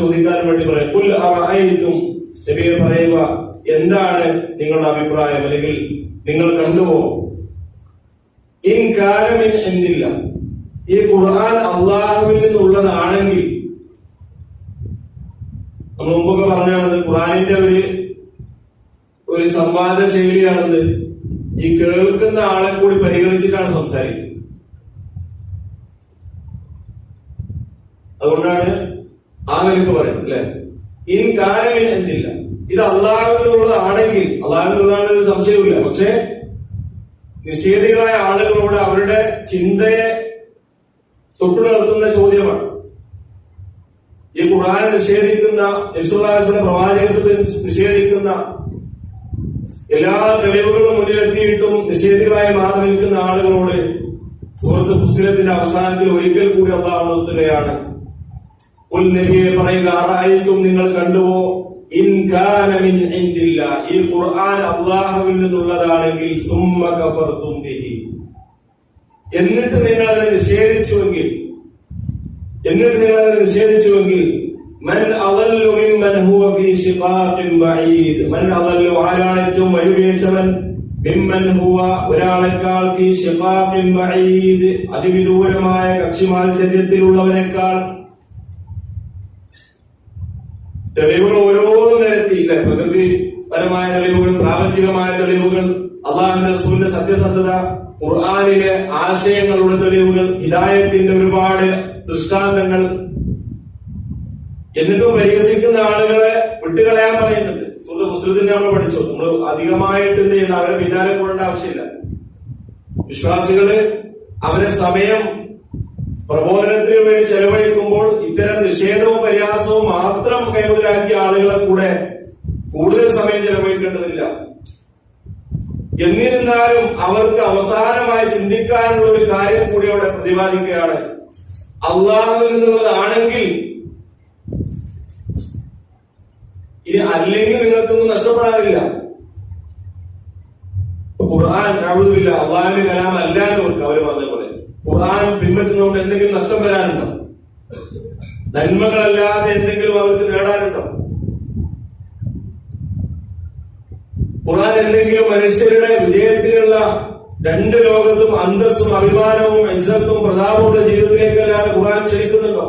ചോദിക്കാൻ വേണ്ടി പറയാം. ഖുൽ അറഅയ്തും, നബിയെ പറയുക, എന്താണ് നിങ്ങളുടെ അഭിപ്രായം, അല്ലെങ്കിൽ നിങ്ങൾ കണ്ടുവോ? ഇൻ കാന മിൻ ഇൻദില്ല, ഈ ഖുർആൻ അള്ളാഹുവിൽ നിന്നുള്ളതാണെങ്കിൽ, നമ്മൾ മുമ്പൊക്കെ പറഞ്ഞാണത് ഖുർആനിന്റെ ഒരു സംവാദ ശൈലിയാണത്. ഈ കേൾക്കുന്ന ആളെ കൂടി പരിഗണിച്ചിട്ടാണ് സംസാരിക്കുന്നത്. അതുകൊണ്ടാണ് ആ നിലക്ക് പറയുന്നത് അല്ലെ, ഇൻ കാന മിൻ ഇൻദില്ല, ഇത് അള്ളാഹുവിൽ നിന്നുള്ളതാണെങ്കിൽ, അള്ളാഹുവിൽ നിന്നുള്ളതാണെന്ന് സംശയമില്ല. പക്ഷെ നിഷേധികളായ ആളുകളോട് അവരുടെ ചിന്തയെ തൊട്ടുനിർത്തുന്ന ചോദ്യമാണ്. ഈ ഖുർആനെ നിഷേധിക്കുന്ന, നബിയുടെ പ്രവാചകത്വത്തെ നിഷേധിക്കുന്ന, എല്ലാ തെളിവുകളും മുന്നിലെത്തിയിട്ടും നിഷേധികളായി മാറി നിൽക്കുന്ന ആളുകളോട് സൂറത്ത് ഫുസ്സിലത്തിന്റെ അവസാനത്തിൽ ഒരിക്കൽ കൂടി അള്ളാഹു നിർത്തുകയാണ്. ഖുൽ, നബിയെ പറയുക, അറഅയ്തും, നിങ്ങൾ കണ്ടുവോ, ഇൻ കാന മിൻ ഇൻദില്ല, ഈ ഖുർആൻ അല്ലാഹുവിൽ നിന്നുള്ളതാണെങ്കിൽ, സുമ്മ കഫർതും ബിഹി, എന്നിട്ട് നിങ്ങൾ അതിനെ നിഷേധിച്ചുവെങ്കിൽ, മൻ അളല്ലു മിമ്മൻ ഹുവ ഫീ ശിഖാഖിൻ ബഈദ്, മൻ അളല്ലു, ആരാണ് ഏറ്റവും വഴിപിഴച്ചവൻ, മിമ്മൻ ഹുവ, ഒരാളെക്കാൾ, ഫീ ശിഖാഖിൻ ബഈദ്, അതിവിദൂരമായ കക്ഷി മാത്സര്യത്തിലുള്ളവനേക്കാൾ. തെളിവുകൾ ഓരോന്നും നിരത്തി, അല്ലെ, പ്രകൃതിപരമായ തെളിവുകൾ, പ്രാപഞ്ചികമായ തെളിവുകൾ, അള്ളാഹുവിന്റെ റസൂലിന്റെ സത്യസന്ധത, ഖുർആനിലെ ആശയങ്ങളുടെ തെളിവുകൾ, ഹിദായത്തിന്റെ ഒരുപാട് ദൃഷ്ടാന്തങ്ങൾ. എന്നിട്ടും പരിഹസിക്കുന്ന ആളുകളെ വിട്ടുകളയാൻ പറയുന്നുണ്ട്. സൂറത്ത് മുസ്ലിമിനെ നമ്മൾ പഠിച്ചു. നമ്മൾ അധികമായിട്ട് എന്ത് ചെയ്യണം, അവരെ പിന്നാലെ പോകേണ്ട ആവശ്യമില്ല. വിശ്വാസികള് അവരെ സമയം പ്രബോധനത്തിന് വേണ്ടി ചെലവഴിക്കുമ്പോൾ ഇത്തരം നിഷേധവും പരിഹാസവും മാത്രം കൈമുതലാക്കിയ ആളുകളെ കൂടെ കൂടുതൽ സമയം ചെലവഴിക്കേണ്ടതില്ല. എന്നിരുന്നാലും അവർക്ക് അവസാനമായി ചിന്തിക്കാനുള്ള ഒരു കാര്യം കൂടി അവിടെ പ്രതിപാദിക്കുകയാണ്. അള്ളാഹുവിൽ നിന്നുള്ളതാണെങ്കിൽ, ഇനി അല്ലെങ്കിൽ നിങ്ങൾക്കൊന്നും നഷ്ടപ്പെടാനില്ല. ഖുർആൻ നഅൂദുബില്ലാ അള്ളാഹുവിന്റെ കലാം അല്ല എന്ന് അവർ പറഞ്ഞ പോലെ ഖുർആൻ പിൻപറ്റുന്നതുകൊണ്ട് എന്തെങ്കിലും നഷ്ടം വരാനുണ്ടോ? നന്മകളല്ലാതെ എന്തെങ്കിലും അവർക്ക് നേടാനുണ്ടോ? ഖുർആൻ എന്തെങ്കിലും മനുഷ്യരുടെ വിജയത്തിനുള്ള, രണ്ട് ലോകത്തും അന്തസ്സും അഭിമാനവും ഇസ്സത്തും പ്രതാപമുള്ള ജീവിതത്തിലേക്കല്ലാതെ ഖുർആൻ ക്ഷണിക്കുന്നുണ്ടോ?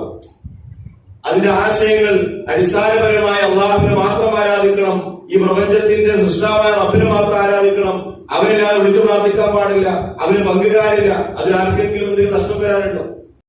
അതിന്റെ ആശയങ്ങൾ അടിസ്ഥാനപരമായ അള്ളാഹുവിനെ മാത്രം ആരാധിക്കണം, ഈ പ്രപഞ്ചത്തിന്റെ സൃഷ്ടാവായ റബ്ബിനെ മാത്രം ആരാധിക്കണം, അവനില്ലാതെ വിളിച്ചു പ്രാർത്ഥിക്കാൻ പാടില്ല, അവന് പങ്കുകാരില്ല, അതിലാർക്കെങ്കിലും എന്തെങ്കിലും നഷ്ടം വരാനുണ്ടോ?